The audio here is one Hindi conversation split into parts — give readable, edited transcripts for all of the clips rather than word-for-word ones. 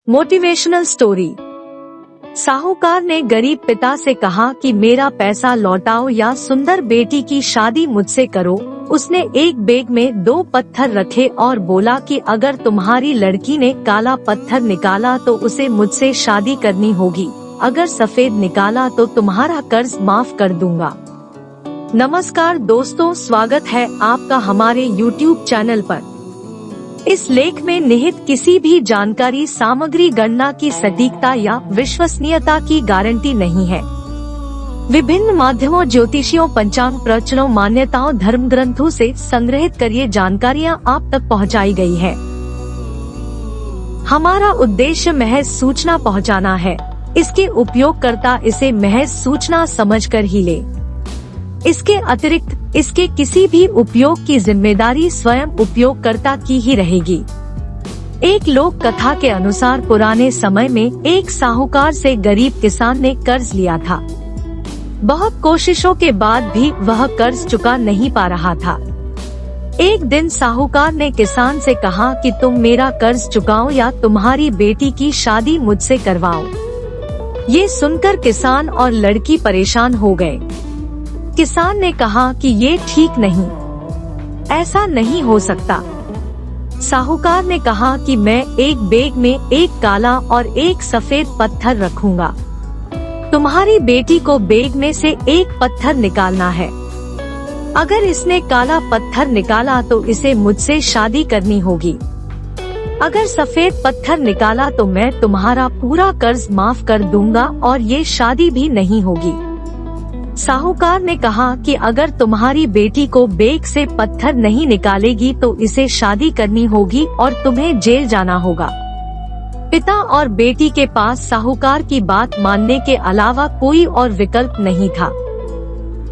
Motivational story. साहूकार ने गरीब पिता से कहा कि मेरा पैसा लौटाओ या सुंदर बेटी की शादी मुझसे करो। उसने एक बैग में 2 पत्थर रखे और बोला कि अगर तुम्हारी लड़की ने काला पत्थर निकाला तो उसे मुझसे शादी करनी होगी, अगर सफेद निकाला तो तुम्हारा कर्ज माफ कर दूंगा। नमस्कार दोस्तों, स्वागत है आपका हमारे YouTube चैनल पर। इस लेख में निहित किसी भी जानकारी सामग्री गणना की सटीकता या विश्वसनीयता की गारंटी नहीं है। विभिन्न माध्यमों, ज्योतिषियों, पंचांग प्रवचनों, मान्यताओं, धर्म ग्रंथों से संग्रहित कर ये जानकारियाँ आप तक पहुँचाई गई है। हमारा उद्देश्य महज सूचना पहुँचाना है। इसके उपयोगकर्ता इसे महज सूचना समझकर ही ले। इसके अतिरिक्त इसके किसी भी उपयोग की जिम्मेदारी स्वयं उपयोगकर्ता की ही रहेगी। एक लोक कथा के अनुसार पुराने समय में एक साहूकार से गरीब किसान ने कर्ज लिया था। बहुत कोशिशों के बाद भी वह कर्ज चुका नहीं पा रहा था। एक दिन साहूकार ने किसान से कहा कि तुम मेरा कर्ज चुकाओ या तुम्हारी बेटी की शादी मुझसे करवाओ। ये सुनकर किसान और लड़की परेशान हो गए। किसान ने कहा कि ये ठीक नहीं, ऐसा नहीं हो सकता। साहूकार ने कहा कि मैं एक बैग में एक काला और एक सफेद पत्थर रखूंगा। तुम्हारी बेटी को बैग में से एक पत्थर निकालना है। अगर इसने काला पत्थर निकाला तो इसे मुझसे शादी करनी होगी। अगर सफेद पत्थर निकाला तो मैं तुम्हारा पूरा कर्ज माफ कर दूंगा और ये शादी भी नहीं होगी। साहूकार ने कहा कि अगर तुम्हारी बेटी को बैग से पत्थर नहीं निकालेगी तो इसे शादी करनी होगी और तुम्हें जेल जाना होगा। पिता और बेटी के पास साहूकार की बात मानने के अलावा कोई और विकल्प नहीं था।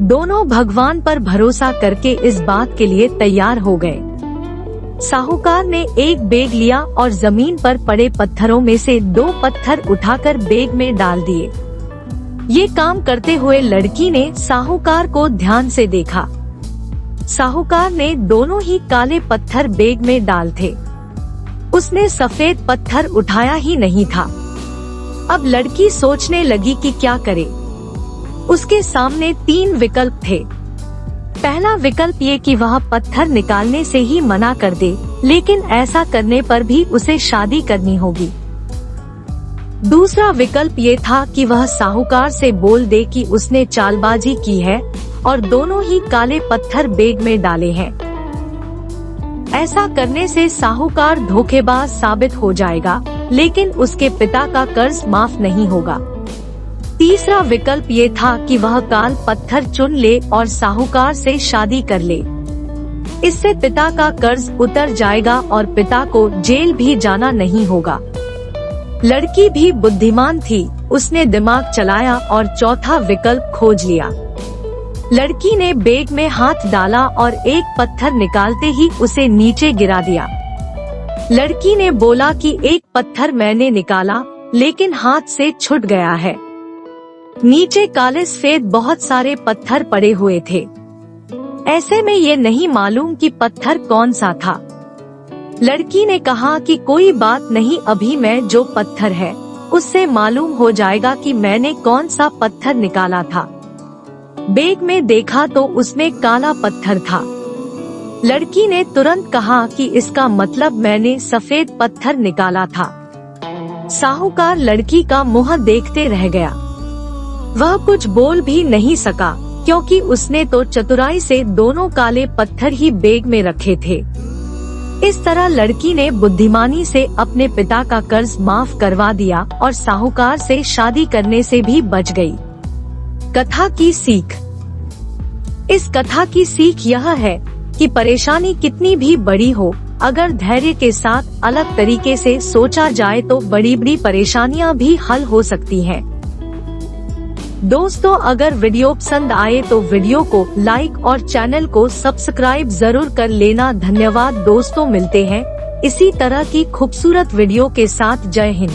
दोनों भगवान पर भरोसा करके इस बात के लिए तैयार हो गए। साहूकार ने एक बैग लिया और जमीन पर पड़े पत्थरों में से 2 पत्थर उठाकर बैग में डाल दिए। ये काम करते हुए लड़की ने साहूकार को ध्यान से देखा। साहूकार ने दोनों ही काले पत्थर बैग में डाल थे। उसने सफेद पत्थर उठाया ही नहीं था। अब लड़की सोचने लगी कि क्या करे। उसके सामने 3 विकल्प थे। पहला विकल्प ये कि वह पत्थर निकालने से ही मना कर दे, लेकिन ऐसा करने पर भी उसे शादी करनी होगी। दूसरा विकल्प ये था कि वह साहूकार से बोल दे कि उसने चालबाजी की है और दोनों ही काले पत्थर बैग में डाले हैं। ऐसा करने से साहूकार धोखेबाज साबित हो जाएगा, लेकिन उसके पिता का कर्ज माफ नहीं होगा। तीसरा विकल्प ये था कि वह काल पत्थर चुन ले और साहूकार से शादी कर ले। इससे पिता का कर्ज उतर जाएगा और पिता को जेल भी जाना नहीं होगा। लड़की भी बुद्धिमान थी, उसने दिमाग चलाया और चौथा विकल्प खोज लिया। लड़की ने बैग में हाथ डाला और एक पत्थर निकालते ही उसे नीचे गिरा दिया। लड़की ने बोला कि एक पत्थर मैंने निकाला, लेकिन हाथ से छूट गया है। नीचे काले सफेद बहुत सारे पत्थर पड़े हुए थे। ऐसे में ये नहीं मालूम कि पत्थर कौन सा था। लड़की ने कहा कि कोई बात नहीं, अभी मैं जो पत्थर है उससे मालूम हो जाएगा कि मैंने कौन सा पत्थर निकाला था। बैग में देखा तो उसमें काला पत्थर था। लड़की ने तुरंत कहा कि इसका मतलब मैंने सफेद पत्थर निकाला था। साहूकार लड़की का मुंह देखते रह गया। वह कुछ बोल भी नहीं सका, क्योंकि उसने तो चतुराई से दोनों काले पत्थर ही बैग में रखे थे। इस तरह लड़की ने बुद्धिमानी से अपने पिता का कर्ज माफ करवा दिया और साहूकार से शादी करने से भी बच गई। कथा की सीख। इस कथा की सीख यह है कि परेशानी कितनी भी बड़ी हो, अगर धैर्य के साथ अलग तरीके से सोचा जाए तो बड़ी बड़ी परेशानियां भी हल हो सकती हैं। दोस्तों, अगर वीडियो पसंद आए तो वीडियो को लाइक और चैनल को सब्सक्राइब जरूर कर लेना। धन्यवाद दोस्तों, मिलते हैं इसी तरह की खूबसूरत वीडियो के साथ। जय हिंद।